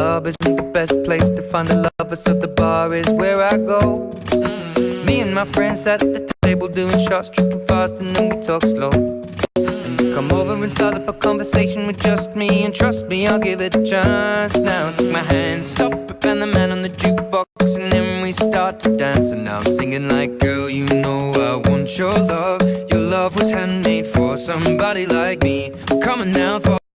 club isn't the best place to find a lover, so the bar is where I go. Me and my friends sat at the table doing shots, tripping fast, and then we talk slow. And you come over and start up a conversation with just me, and trust me, I'll give it a chance. Now take my hand, stop it, and the man on the jukebox, and then we start to dance. And now I'm singing like, girl, you know I want your love. Your love was handmade for somebody like me.